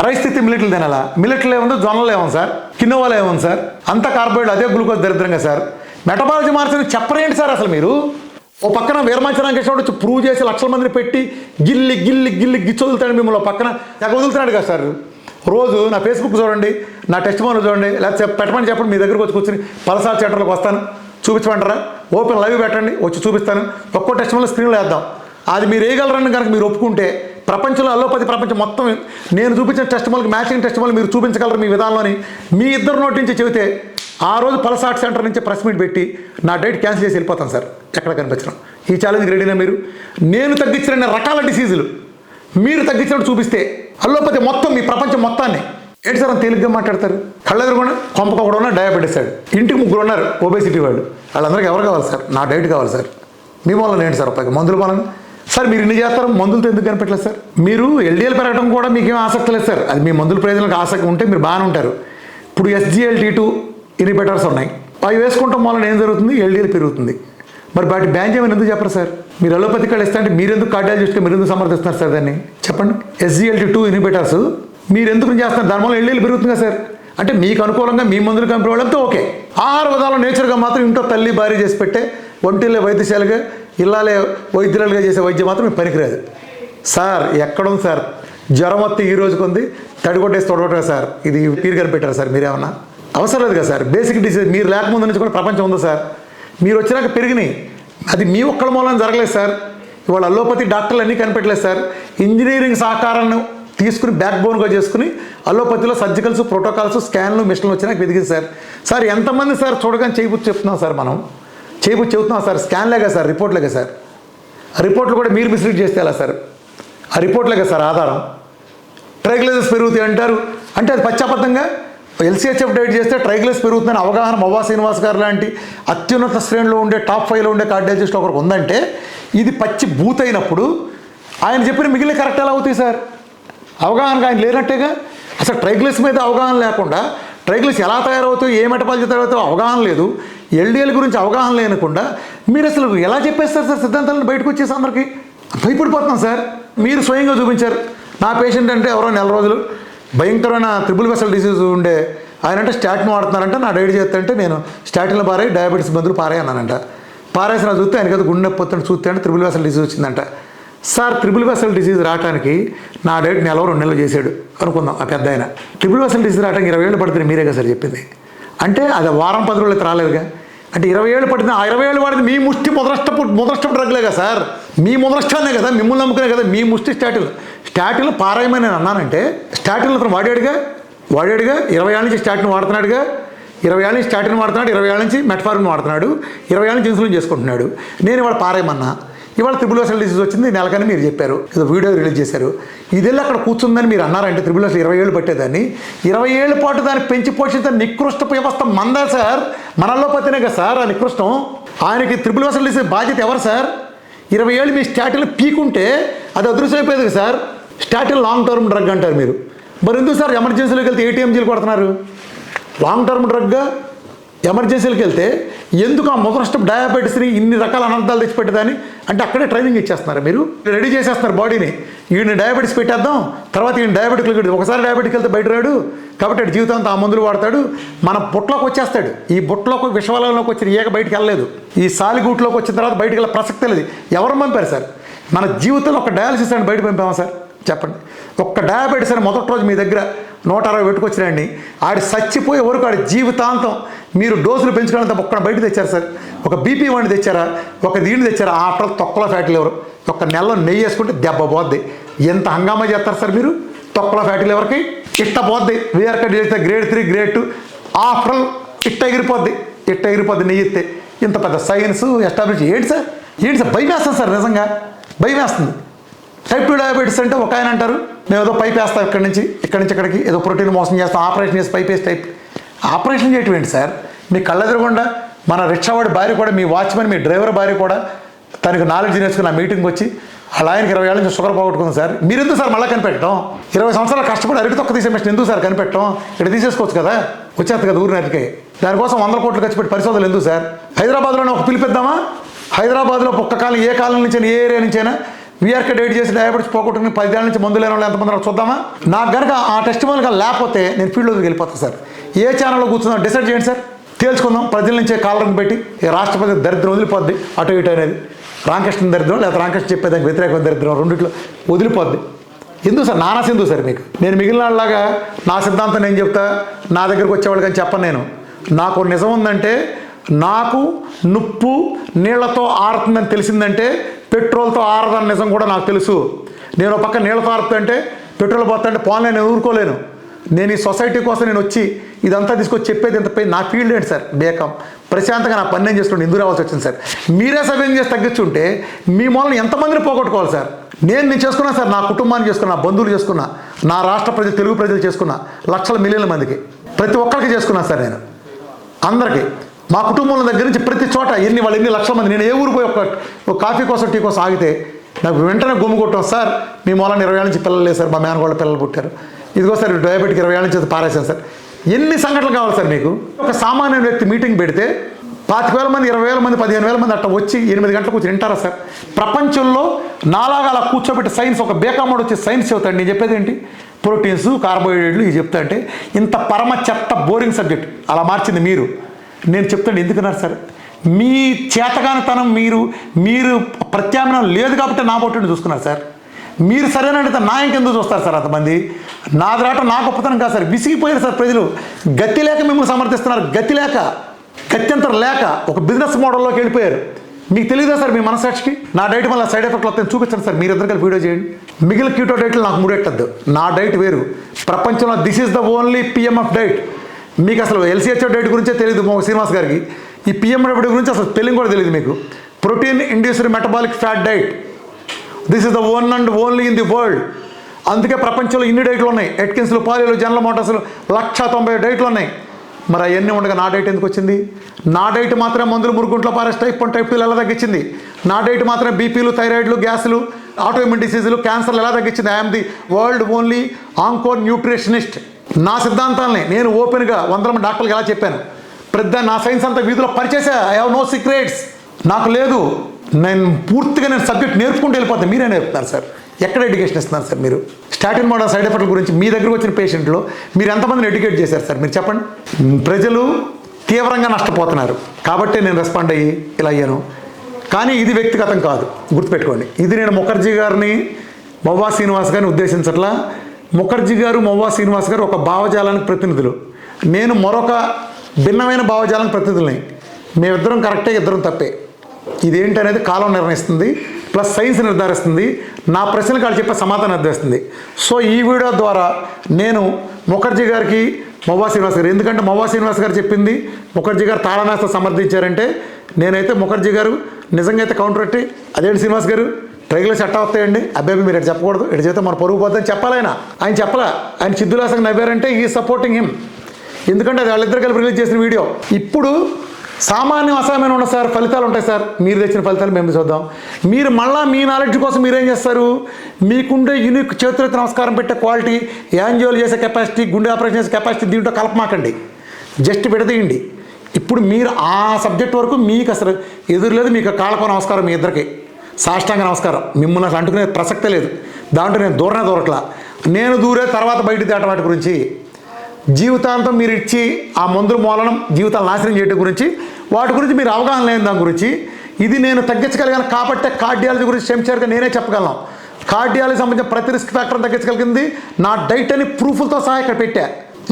రైస్ తిత్తి మిల్లెట్లు తినాలా? మిల్లెట్లు ఏముంది, జొన్నలు ఏముంది సార్, కిన్నోవాలు ఏముంది సార్, అంత కార్బోహైడ్రేట్, అదే గ్లూకోజ్ దరిద్రంగా సార్. మెటబాలజీ మార్చిన చెప్పరేంటి సార్ అసలు మీరు? ఓ పక్కన వీరమంచి రామకృష్ణుడు వచ్చి ప్రూవ్ చేసి లక్షల మందిని పెట్టి గిల్లి గిల్లి గిల్లి గిచ్చి వదులుతాడు మిమ్మల్ని. పక్కన తెగ వదులుతున్నాడు కదా సార్. రోజు నా ఫేస్బుక్ చూడండి, నా టెస్ట్ మోన్ చూడండి, లేకపోతే పెట్టమని చెప్పండి, మీ దగ్గరకు వచ్చి కూర్చొని పలసార్ సెంటర్లోకి వస్తాను, చూపించమంటారా? ఓపెన్ లైవ్ పెట్టండి, వచ్చి చూపిస్తాను. ఒక్కో టెస్ట్ మోన్ స్క్రీన్లో వేద్దాం. అది మీరు వేయగలరని కనుక మీరు ఒప్పుకుంటే ప్రపంచంలో అల్లోపతి ప్రపంచం మొత్తం నేను చూపించిన టెస్ట్ మోన్కి మ్యాచింగ్ టెస్ట్ మోన్ మీరు చూపించగలరు మీ విధానంలోని. మీ ఇద్దరు నోటి నుంచి చెబితే ఆ రోజు పలసాట్ సెంటర్ నుంచి ప్రెస్ మీట్ పెట్టి నా డైట్ క్యాన్సిల్ చేసి వెళ్ళిపోతాను సార్, ఎక్కడ కనిపించడం. ఈ ఛాలెంజ్కి రెడీనా మీరు? నేను తగ్గించిన రకాల డిసీజులు మీరు తగ్గించినట్టు చూపిస్తే అల్లోపతి మొత్తం మీ ప్రపంచం మొత్తాన్ని ఏంటి సార్ అని తేలిగ్గా మాట్లాడతారు? కళ్ళెదురుకుండా కొంపక కూడా ఉన్నారు డయాబెటీస్ సార్, ఇంటికి 3 ఉన్నారు ఒబేసిటీ వాళ్ళు. వాళ్ళందరికీ ఎవరు కావాలి సార్? నా డైట్ కావాలి సార్. మీ వల్ల ఏంటి సార్ పైకి మందులు పాలని సార్? మీరు ఇన్ని చేస్తారు, మందులతో ఎందుకు కనిపెట్టలేదు సార్? మీరు ఎల్డిఎల్ పెరగడం కూడా మీకేం ఆసక్తి లేదు సార్. అది మీ మందుల ప్రయోజనాలకు ఆసక్తి ఉంటే మీరు బాగానే ఉంటారు. ఇప్పుడు SGLT2 ఇన్హిబిటర్స్ ఉన్నాయి, అవి వేసుకుంటాం వల్ల ఏం జరుగుతుంది? ఎల్డిఎల్ పెరుగుతుంది. మరి వాటి బ్యాన్ చేయమని ఎందుకు చెప్పరు సార్? మీరు అలోపతి కళ్ళు ఇస్తా అంటే మీరు ఎందుకు కార్డియాలజిస్ట్గా మీరు ఎందుకు సమర్థిస్తున్నారు సార్ దాన్ని? చెప్పండి. SGLT2 ఇన్హిబిటర్స్ మీరు ఎందుకు చేస్తారు? దానివల్ల ఎళ్ళేళ్ళు పెరుగుతుంది కదా సార్. అంటే మీకు అనుకూలంగా మీ మందులు కంపెనీ వాళ్ళంతా ఓకే. ఆహార విధానం నేచర్గా మాత్రం ఇంట్లో తల్లి భార్య చేసి పెట్టే ఒంటిల్లే వైద్యశాలగా ఇల్లాలే వైద్యులుగా చేసే వైద్యం మాత్రం మీకు పనికిరాదు సార్. ఎక్కడుంది సార్? జ్వరం వస్తే ఈ రోజుకు ఉంది, తడిగొట్టేసి తొడగొట్టా సార్. ఇది పీరు కనిపెట్టారా సార్? మీరేమన్నా అవసరం లేదు కదా సార్. బేసిక్ డిసీజ్ మీరు లేకముందు నుంచి కూడా ప్రపంచం ఉందా సార్? మీరు వచ్చినాక పెరిగినాయి. అది మీ ఒక్కళ్ళ మూలం జరగలేదు సార్. ఇవాళ అల్లోపతి డాక్టర్లు అన్నీ కనిపెట్టలేదు సార్. ఇంజనీరింగ్ సహకారాన్ని తీసుకుని బ్యాక్ బోన్గా చేసుకుని అల్లోపతిలో సర్జికల్స్, ప్రోటోకాల్స్, స్కాన్లు, మిషన్లు వచ్చినాక వెతికింది సార్. సార్ ఎంతమంది సార్ చూడగానే చేయబుచ్చి చెప్తున్నాం సార్. మనం చేయబుచ్చి చెబుతున్నాం సార్. స్కాన్లేగా సార్, రిపోర్ట్లేగా సార్. ఆ రిపోర్ట్లు కూడా మీరు మిస్లీడ్ చేస్తే ఎలా సార్? ఆ రిపోర్ట్లేగా సార్ ఆధారం. ట్రైగ్లిజరీస్ పెరుగుతాయి అంటారు. అంటే అది పశ్చాపతంగా LCHF డైట్ చేస్తే ట్రైగ్లిజరీస్ పెరుగుతుందని అవగాహన మవ్వా శ్రీనివాస్ గారు లాంటి అత్యున్నత శ్రేణిలో ఉండే టాప్ 5లో ఉండే కార్డియాలజిస్ట్ ఒకరికి ఉందంటే ఇది పచ్చి బూత్ అయినప్పుడు ఆయన చెప్పిన మిగిలిన కరెక్ట్ ఎలా అవుతాయి సార్? అవగాహనగా ఆయన లేనట్టేగా. అసలు ట్రైగ్లిజరీస్ మీద అవగాహన లేకుండా ట్రైగ్లిజరీస్ ఎలా తయారవుతాయో, ఏ మెటబాలజీ తయారవుతాయో అవగాహన లేదు, LDL గురించి అవగాహన లేనకుండా మీరు అసలు ఎలా చెప్పేస్తారు సార్? సిద్ధాంతాలను బయటకు వచ్చేసి అందరికీ భయపడిపోతున్నాం సార్. మీరు స్వయంగా చూపించారు. నా పేషెంట్ అంటే ఎవరో 4 రోజులు భయంకరమైన త్రిబుల్ వెసల్ డిసీజ్ ఉండే ఆయన అంటే స్టాటిన్ వాడుతున్నారంటే నా డైట్ చేస్తుంటే నేను స్టాటిన్లు పారాయి డయాబెటీస్ మందులు పారాయి అన్నానంట. పారేసిన చూస్తే ఆయనకి అది గుండె నొప్పి వస్తుంది చూస్తే అంటే త్రిబుల్ వెసల్ డిసీజ్ వచ్చిందంట. సార్ త్రిబుల్ వెసల్ డిసీజ్ రావడానికి నా డైట్ 1-2 నెలలు చేశాడు అనుకుందాం. ఆ పెద్ద ఆయన త్రిబుల్ వెసల్ డిసీజ్ రావడానికి 20 ఏళ్ళు పడుతుంది మీరేగా సార్ చెప్పింది. అంటే అది వారం 10 రోజులు రాలేదుగా. అంటే 20 ఏళ్ళు పడుతుంది. ఆ 20 ఏళ్ళు వాడితే మీ ముష్టి ముదరష్టపు డ్రగ్లే సార్. మీ ముదరష్టానే కదా, మిమ్మల్ని నమ్ముకునే కదా మీ ముష్టి స్టాటిన్లు పారాయమని నేను అన్నానంటే స్టాటిన్లు అతను వాడాడుగా 20 ఏళ్ళ నుంచి స్టాటిన్ వాడుతున్నాడుగా. 20 ఏళ్ళ నుంచి స్టాటిన్ వాడుతున్నాడు, 20 ఏళ్ళ నుంచి మెట్ఫార్మిన్ వాడుతున్నాడు, 20 ఏళ్ళ నుంచి ఇన్సులిన్ చేసుకుంటున్నాడు. నేను ఇవాళ పారాయమన్నా. ఇవాళ త్రిబుల్ వెసల్ డిసీజ్ వచ్చింది నెలకని మీరు చెప్పారు, ఏదో వీడియో రిలీజ్ చేశారు. ఇదెళ్ళి అక్కడ కూర్చుందని మీరు అన్నారంటే త్రిబుల్ వెసల్ 20 ఏళ్ళు పట్టేదాన్ని 20 ఏళ్ళ పాటు దాన్ని పెంచి పోషించిన నికృష్ట వ్యవస్థ మందా సార్? మనల్లోపతినే కదా సార్ ఆ నికృష్టం. ఆయనకి త్రిబుల్ వెసల్ డిసీజ్ బాధ్యత ఎవరు సార్? 20 ఏళ్ళు మీ స్టాటిన్లు పీకుంటే అది అదృశ్యమైపోయేది కదా sir. Statin long term drug అంటారు మీరు. మరి ఎందుకు సార్ ఎమర్జెన్సీలోకి వెళ్తే ATMGలు కొడుతున్నారు? లాంగ్ టర్మ్ డ్రగ్గా ఎమర్జెన్సీలకు వెళ్తే ఎందుకు ఆ మొదటి డయాబెటీస్ని ఇన్ని రకాల అనర్థాలు తెచ్చిపెట్టేదాన్ని అంటే అక్కడే ట్రైనింగ్ ఇచ్చేస్తున్నారు. మీరు రెడీ చేసేస్తున్నారు బాడీని. ఈయన డయాబెటీస్ పెట్టేద్దాం, తర్వాత ఈయన డయాబెటిక్ ఒకసారి డయాబెటిక్ వెళ్తే బయట రాడు కాబట్టి అటు జీవితాంతం ఆ మందులు వాడతాడు. మన బుట్టలోకి వచ్చేస్తాడు. ఈ బుట్టలోకి విషవాలంలోకి వచ్చిన ఏక బయటికి వెళ్ళలేదు. ఈ సాలిగూట్లోకి వచ్చిన తర్వాత బయటికి వెళ్ళే ప్రసక్తే లేదు. ఎవరు పంపారు సార్? మన జీవితంలో ఒక డయాలసిస్ అని బయట పంపామా సార్? చెప్పండి. ఒక్క డయాబెటీస్ అని మొదటి రోజు మీ దగ్గర 160 పెట్టుకొచ్చినండి. ఆడి చచ్చిపోయే వరకు ఆడి జీవితాంతం మీరు డోసులు పెంచుకోవడంతో ఒక్కడ బయట తెచ్చారు సార్. ఒక BP వాడిని తెచ్చారా, ఒక దీన్ని తెచ్చారా? ఆఫ్టర్ తొక్కలో ఫ్యాటీ లివర్ ఒక నెలలో నెయ్యి వేసుకుంటే దెబ్బ పోద్ది. ఎంత హంగామా చేస్తారు సార్ మీరు? తొక్కలో ఫ్యాటీ లివర్కి ఇట్ట పోద్ది. వీఆర్ కట్ చేస్తే గ్రేడ్ 3 గ్రేడ్ 2 ఆఫ్టర్ ఇట్ట ఎగిరిపోద్ది నెయ్యి ఇస్తే. ఇంత పెద్ద సైన్స్ ఎస్టాబ్లిష్ ఏంటి సార్? భయం వేస్తుంది సార్, నిజంగా భయం వేస్తుంది. టైప్ 2 డయాబెటీస్ అంటే ఒక ఆయన అంటారు మేము ఏదో పైప్ వేస్తాం ఇక్కడి నుంచి ఇక్కడికి ఏదో ప్రోటీన్ మోసం చేస్తాం, ఆపరేషన్ చేసి పైప్ వేసి ఆపరేషన్ చేయటం ఏంటి సార్? మీ కళ్ళెదురకుండా మన రిక్షావాడి భార్య కూడా, మీ వాచ్మెన్, మీ డ్రైవర్ భార్య కూడా తనకు నాలెడ్జ్ నేర్చుకుని ఆ మీటింగ్కి వచ్చి అలా ఆయనకి 20 ఏళ్ళ నుంచి షుగర్ పోగొట్టుకుంది సార్. మీరు ఎందుకు సార్ మళ్ళీ కనిపెట్టడం? 20 సంవత్సరాలు కష్టపడి అరటి తొక్క తీసే మిషన్ ఎందుకు సార్ కనిపెట్టడం? ఇక్కడ తీసేసుకోవచ్చు కదా, వచ్చేస్తుంది కదా ఊరి నరికి. దానికోసం 100 కోట్లు ఖర్చు పెట్టి పరిశోధనలు ఎందుకు సార్? హైదరాబాద్లోనే ఒక పిలిపిద్దామా? హైదరాబాద్లో ఒక్క కాలం ఏ కాలం నుంచైనా ఏ ఏరియా నుంచైనా వీఆర్కే డైట్ చేసి డయాబెటీస్ పోగొట్టుకుని 10 ఏళ్ళ నుంచి మందు లేని వాళ్ళు ఎంతమంది చూద్దామా? నాకు కనుక ఆ టెస్ట్ మొదలుగా లేకపోతే నేను ఫీల్డ్లోకి వెళ్ళిపోతాను సార్. ఏ ఛానల్లో కూర్చుందాం డిసైడ్ చేయండి సార్, తేల్చుకుందాం. ప్రజల నుంచే కాలర్ని పెట్టి రాష్ట్రపతి దరిద్రం వదిలిపోద్ది. అటు ఇటు అనేది రామకృష్ణ దరిద్రం లేదా రామకృష్ణ చెప్పేదానికి వ్యతిరేక దరిద్రం రెండిట్లో వదిలిపోద్ది. ఎందుకు సార్ నానా సింధు సార్ మీకు? నేను మిగిలిన వాళ్ళలాగా నా సిద్ధాంతం నేను చెప్తా, నా దగ్గరకు వచ్చేవాళ్ళు కానీ చెప్పను. నేను నాకు నిజం ఉందంటే, నాకు నుప్పు నీళ్లతో ఆరుతుందని తెలిసిందంటే పెట్రోల్తో ఆరదని నిజం కూడా నాకు తెలుసు. నేను ఒక పక్క నీళ్ళతో ఆరుతుంటే పెట్రోల్ పోతుంటే పోన్లే, నేను ఊరుకోలేను. నేను ఈ సొసైటీ కోసం నేను వచ్చి ఇదంతా తీసుకొచ్చి చెప్పేది ఎంత పోయి నా ఫీల్డ్ ఏంటి సార్? బేకం ప్రశాంతంగా నా పని నేను చేసుకుంటే ఎందుకు రావాల్సి వచ్చింది సార్? మీరే సవ్యం చేసి తగ్గించుంటే మీ మూలన ఎంతమందిని పోగొట్టుకోవాలి సార్? నేను చేసుకున్నా సార్, నా కుటుంబాన్ని చేసుకున్నా, నా బంధువులు చేసుకున్నా, నా రాష్ట్ర ప్రజలు, తెలుగు ప్రజలు చేసుకున్నా, లక్షల మిలియన్ల మందికి ప్రతి ఒక్కరికి చేసుకున్నా సార్. నేను అందరికీ మా కుటుంబంలో దగ్గర నుంచి ప్రతి చోట ఎన్ని లక్షల మంది. నేను ఏ ఊరు పోయి ఒక కాఫీ కోసం టీ కోసం ఆగితే నాకు వెంటనే గుమ్ము కొట్టాం సార్, మీ మూలాన్ని 20 ఏళ్ళ నుంచి పిల్లలు లేదు సార్, మా మేనగోళ్ళ పిల్లలు పుట్టారు, ఇదిగో సార్ డయాబెటిక్ 20 ఏళ్ళ నుంచి పారేసాను సార్. ఎన్ని సంఘటనలు కావాలి సార్ మీకు? ఒక సామాన్య వ్యక్తి మీటింగ్ పెడితే 25,000 మంది, 20,000 మంది, 15,000 మంది అట్లా వచ్చి 8 గంటలకు వచ్చి వింటారా సార్? ప్రపంచంలో నాలాగా అలా కూర్చోబెట్టి సైన్స్ ఒక బేకామోడు వచ్చి సైన్స్ చెబుతాడు. నేను చెప్పేది ఏంటి? ప్రోటీన్స్, కార్బోహైడ్రేట్లు ఇవి చెప్తా అంటే ఇంత పరమ చెత్త బోరింగ్ సబ్జెక్ట్ అలా మార్చింది మీరు. నేను చెప్తాను ఎందుకన్నారు సార్, మీ చేతగానితనం మీరు ప్రత్యామ్నాయం లేదు కాబట్టి నా పొట్టుని చూసుకున్నారు సార్. మీరు సరైన నా ఇంకెందుకు చూస్తారు సార్ అంతమంది? నా ద్రాట నా గొప్పతనం కాదు సార్. విసిగిపోయారు సార్ ప్రజలు. గతి లేక మిమ్మల్ని సమర్థిస్తున్నారు. గతి లేక, గత్యంతరం లేక ఒక బిజినెస్ మోడల్లోకి వెళ్ళిపోయారు. మీకు తెలియదా సార్ మీ మనసాక్షికి? నా డైట్ వల్ల సైడ్ ఎఫెక్ట్లు వస్తాయని చూపించండి సార్. మీరు ఇద్దరు కలిపి వీడియో చేయండి. మిగిలిన క్యూటో డైట్లు నాకు ముడెట్టద్దు. నా డైట్ వేరు. ప్రపంచంలో this is the only PMF diet. మీకు అసలు ఎల్సిహెచ్ఓ డైట్ గురించే తెలియదు శ్రీనివాస్ గారికి. ఈ పిఎంఎఫ్ డైట్ గురించి అసలు స్పెల్లింగ్ కూడా తెలియదు మీకు. Protein induced metabolic fat diet. This is the one and only in the world. అందుకే ప్రపంచంలో ఇన్ని డైట్లు ఉన్నాయి. ఎట్కిన్స్లు, పాలీలు, జనరల్ మోటార్స్లు 190 డైట్లు ఉన్నాయి. మరి అవన్నీ ఉండగా నా డైట్ ఎందుకు వచ్చింది? నా డైట్ మాత్రం మందులు, మురుగుంట్లో పారేసి టైప్ 1 టైప్ 2 ఎలా తగ్గించింది? నా డైట్ మాత్రం బీపీలు, థైరాయిడ్లు, గ్యాసులు, ఆటోఇమ్యూన్ డిసీజులు, క్యాన్సర్లు ఎలా తగ్గించింది? I'm the world only onco nutritionist. నా సిద్ధాంతాలని నేను ఓపెన్గా 100 మంది డాక్టర్లకు ఎలా చెప్పాను. ప్రతి నా సైన్స్ అంతా వీధిలో పరిచేసా. I have no secrets. నాకు లేదు. నేను పూర్తిగా సబ్జెక్ట్ నేర్పుకుంటూ వెళ్ళిపోతాను. మీరే నేర్పుతారు సార్. ఎక్కడ ఎడ్యుకేషన్ ఇస్తున్నారు సార్ మీరు? స్టాటిన్ మోడల్ సైడ్ ఎఫెక్ట్ల గురించి మీ దగ్గరకు వచ్చిన పేషెంట్లో మీరు ఎంతమందిని ఎడ్యుకేట్ చేశారు సార్? మీరు చెప్పండి. ప్రజలు తీవ్రంగా నష్టపోతున్నారు కాబట్టి నేను రెస్పాండ్ అయ్యి ఇలా అయ్యాను. కానీ ఇది వ్యక్తిగతం కాదు, గుర్తుపెట్టుకోండి. ఇది నేను ముఖర్జీ గారిని, మొవ్వా శ్రీనివాస్ గారిని ఉద్దేశించట్లా. ముఖర్జీ గారు, మొవ్వా శ్రీనివాస్ గారు ఒక భావజాలానికి ప్రతినిధులు. నేను మరొక భిన్నమైన భావజాలానికి ప్రతినిధులని. మేమిద్దరం కరెక్టే, ఇద్దరం తప్పే. ఇదేంటి అనేది కాలం నిర్ణయిస్తుంది, ప్లస్ సైన్స్ నిర్ధారిస్తుంది. నా ప్రశ్నలకు వాళ్ళు చెప్పే సమాధానం నిర్ధారిస్తుంది. సో ఈ వీడియో ద్వారా నేను ముఖర్జీ గారికి, మొవ్వా శ్రీనివాస్ గారు, ఎందుకంటే మొవ్వా శ్రీనివాస్ గారు చెప్పింది ముఖర్జీ గారు తాళమేస్త సమర్థించారంటే, నేనైతే ముఖర్జీ గారు నిజంగా అయితే కౌంటర్ పెట్టి అదేంటి శ్రీనివాస్ గారు ట్రైగ్లో సెట్ అవుతాయండి, అబ్బాయి మీరు ఎటు చెప్పకూడదు, ఎటు చేస్తే మన పరుగు పోతుందని చెప్పాలి. ఆయన చెప్పలా. ఆయన చిద్దులాసంగా నవ్వారంటే ఈ సపోర్టింగ్ హిమ్. ఎందుకంటే అది వాళ్ళిద్దరు కలిపి రిలీజ్ చేసిన వీడియో. ఇప్పుడు సామాన్యం అసామాన్యం ఉన్న సార్, ఫలితాలు ఉంటాయి సార్. మీరు తెచ్చిన ఫలితాలు మేము చూద్దాం. మీరు మళ్ళీ మీ నాలెడ్జ్ కోసం మీరేం చేస్తారు? మీకుండే యూనిక్ చేతులెత్తి నమస్కారం పెట్టే క్వాలిటీ, యాంజియోలు చేసే కెపాసిటీ, గుండె ఆపరేషన్ చేసే కెపాసిటీ దీంట్లో కలపమాకండి. జస్ట్ విడదీయండి. ఇప్పుడు మీరు ఆ సబ్జెక్ట్ వరకు మీకు అసలు ఎదురులేదు. మీకు కాళ్ళకు నమస్కారం, మీ ఇద్దరికి సాష్టాంగ నమస్కారం. మిమ్మల్ని అసలు అంటుకునే ప్రసక్తే లేదు. దాంట్లో నేను దూరట్లా. నేను దూరే తర్వాత బయట దాట వాటి గురించి, జీవితాంతం మీరు ఇచ్చి ఆ మందుల మూలనం జీవితాలు నాశనం చేయడం గురించి, వాటి గురించి మీరు అవగాహన లేని దాని గురించి, ఇది నేను తగ్గించగలిగాను కాబట్టి కార్డియాలజీ గురించి సెంచర్గా నేనే చెప్పగలను. కార్డియాలజీ సంబంధించిన ప్రతి రిస్క్ ఫ్యాక్టర్ తగ్గించగలిగింది నా డైట్ అని ప్రూఫ్లతో సహా ఇక్కడ పెట్టా.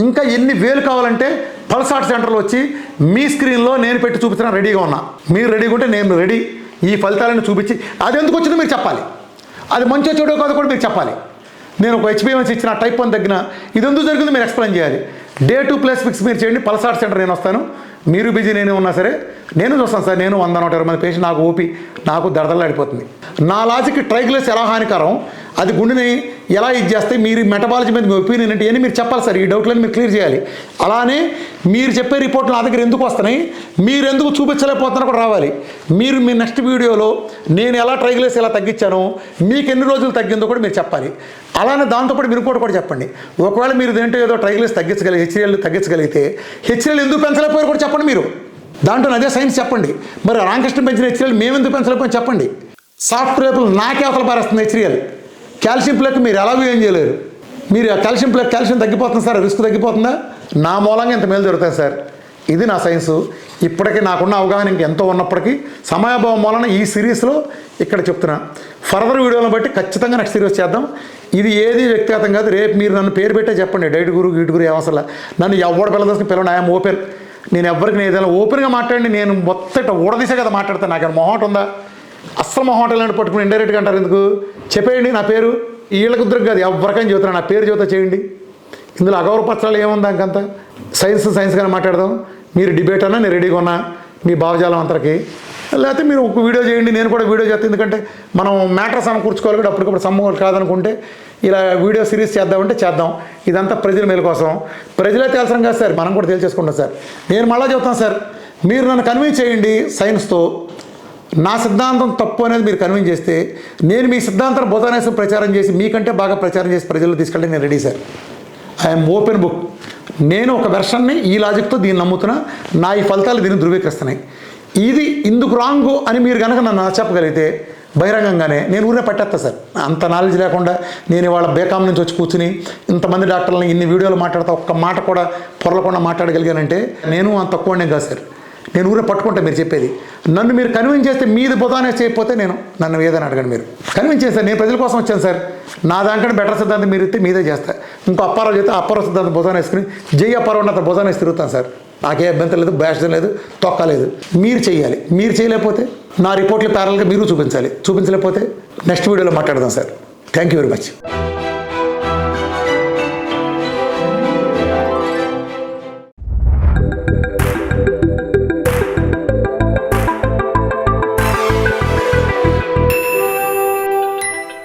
ఇంకా ఎన్ని వేలు కావాలంటే పల్సాట్ సెంటర్లో వచ్చి మీ స్క్రీన్లో నేను పెట్టి చూపించిన రెడీగా ఉన్నా. మీరు రెడీగా ఉంటే నేను రెడీ. ఈ ఫలితాలను చూపించి అది ఎందుకు వచ్చిందో మీరు చెప్పాలి. అది మంచో చెడో కాదు కూడా మీరు చెప్పాలి. నేను ఒక HbA1c ఇచ్చిన టైప్ 1 తగ్గిన ఇది ఎందుకు జరిగిందో మీరు ఎక్స్ప్లెయిన్ చేయాలి. డే 2 ప్లస్ ఫిక్స్ మీరు చేయండి. పల్సాట్ సెంటర్ నేను వస్తాను. మీరు బిజీ నేను ఉన్నా సరే నేను చూస్తాను సార్. నేను 100-120 మంది పేషెంట్, నాకు ఓపి నాకు దడదలాడిపోతుంది. నా లాజిక్ ట్రైగ్లిస్ ఎలా హానికరం, అది గుండెని ఎలా ఇది చేస్తే, మీరు మెటబాలజీ మీద మీ ఒపీనియన్ ఏంటి అని మీరు చెప్పాలి సార్. ఈ డౌట్లను మీరు క్లియర్ చేయాలి. అలానే మీరు చెప్పే రిపోర్ట్లు నా దగ్గర ఎందుకు వస్తున్నాయి, మీరు ఎందుకు చూపించలేకపోతున్నా కూడా రావాలి. మీరు మీ నెక్స్ట్ వీడియోలో నేను ఎలా ట్రైగ్లిస్ ఎలా తగ్గించానో, మీకు ఎన్ని రోజులు తగ్గిందో కూడా మీరు చెప్పాలి. అలానే దాంతోపాటు మీరు కూడా చెప్పండి. ఒకవేళ మీరు దేంటో ఏదో ట్రైగ్లిస్ తగ్గించగలిగి హెచ్డిఎల్ తగ్గించగలిగితే హెచ్డిఎల్ ఎందుకు పెంచలేకపోయారు కూడా చెప్పండి. మీరు దాంట్లో అదే సైన్స్ చెప్పండి. మరి రామకృష్ణ పెంచిన హెచ్డిఎల్ మేము ఎందుకు పెంచలేకపోయాం చెప్పండి. సాఫ్ట్ రేపులు నాకే అవతల పారేస్తుంది హెచ్డిఎల్. కాల్షియం ప్లేక్ మీరు ఎలాగో ఏం చేయలేరు. మీరు కాల్షియం ప్లేక్ కాల్షియం తగ్గిపోతుంది సార్, రిస్క్ తగ్గిపోతుందా? నా మూలంగా ఇంత మేలు జరుగుతుంది సార్. ఇది నా సైన్సు. ఇప్పటికీ నాకున్న అవగాహన ఇంకెంతో ఉన్నప్పటికీ సమయాభావం మూలన ఈ సిరీస్లో ఇక్కడ చెప్తున్నా. ఫర్దర్ వీడియోలను బట్టి ఖచ్చితంగా నెక్స్ట్ సిరీస్ చేద్దాం. ఇది ఏది వ్యక్తిగతం కాదు. రేపు మీరు నన్ను పేరు పెట్టే చెప్పండి, డైట్ గురు గీటు గురు ఏమసలా. నన్ను ఎవరు పిల్లదోసుకుని పిల్లలు ఐఎమ్ ఓపెన్. నేను ఎవరికి నేను ఏదైనా ఓపెన్గా మాట్లాడి నేను మొత్తం ఊడదీసే కదా మాట్లాడతాను. నాకు మొహమాట ఉందా? అస్సలు మొహమాట ఇలాంటి పట్టుకుని ఇండైరెక్ట్గా అంటారు ఎందుకు? చెప్పేయండి నా పేరు. వీళ్ళకి ఉద్రకు కాదు, ఎవరికైనా చెబుతున్నా నా పేరు చెబుతా చేయండి. ఇందులో అగౌరవపత్రాలు ఏముందా? ఇంకంతా సైన్స్గానే మాట్లాడదాం. మీరు డిబేట్ అన్నా నేను రెడీగా ఉన్నా మీ భావజాలం అంతరికి. లేకపోతే మీరు ఒక వీడియో చేయండి, నేను కూడా వీడియో చేస్తాను. ఎందుకంటే మనం మ్యాటర్ సమకూర్చుకోవాలి కూడా, అప్పటికప్పుడు సమూహాలు కాదనుకుంటే ఇలా వీడియో సిరీస్ చేద్దామంటే చేద్దాం. ఇదంతా ప్రజల మేలు కోసం. ప్రజలే తేల్చడం కాదు సార్, మనం కూడా తేల్చేసుకుంటాం సార్. నేను మళ్ళీ చెప్తాను సార్, మీరు నన్ను కన్విన్స్ చేయండి సైన్స్తో. నా సిద్ధాంతం తప్పు అనేది మీరు కన్విన్స్ చేస్తే నేను మీ సిద్ధాంతాన్ని బోధనేసం ప్రచారం చేసి మీకంటే బాగా ప్రచారం చేసి ప్రజల్లో తీసుకెళ్ళి నేను ready sir. I'm open book. నేను ఒక వెర్షన్ని ఈ లాజిక్తో దీన్ని నమ్ముతున్నా. నా ఈ ఫలితాలు దీన్ని ధృవీకరిస్తున్నాయి. ఇది ఇందుకు రాంగు అని మీరు కనుక నన్ను చెప్పగలిగితే బహిరంగంగానే నేను ఊరే పట్టేస్తా సార్. అంత నాలెడ్జ్ లేకుండా నేను ఇవాళ బేకాం నుంచి వచ్చి కూర్చుని ఇంతమంది డాక్టర్లను ఇన్ని వీడియోలు మాట్లాడతా ఒక్క మాట కూడా పొరలకుండా మాట్లాడగలిగానంటే నేను అంత తక్కువనే కాదు సార్. నేను ఊరే పట్టుకుంటా మీరు చెప్పేది. నన్ను మీరు కన్విన్స్ చేస్తే మీది బుధానే చేయకపోతే నన్ను ఏదైనా అడగండి. మీరు కన్విన్స్ చేస్తారు. నేను ప్రజల కోసం వచ్చాను సార్. నా దానికంటే బెటర్ సిద్ధాంతం మీరు ఇస్తే మీదే చేస్తా. ఇంకో అప్పారావు చేస్తే అప్పారావు సిద్ధాంతం బుధాన వేసుకుని జై అప్పారావు ఉన్నంత బుధాన వేసి తిరుగుతాను సార్. నాకే అభ్యంతరం లేదు, బ్యాషం లేదు, తొక్కలేదు. మీరు చేయాలి. మీరు చేయలేకపోతే నా రిపోర్ట్లు ప్యారల్గా మీరు చూపించాలి. చూపించలేకపోతే నెక్స్ట్ వీడియోలో మాట్లాడదాం sir. Thank you very much.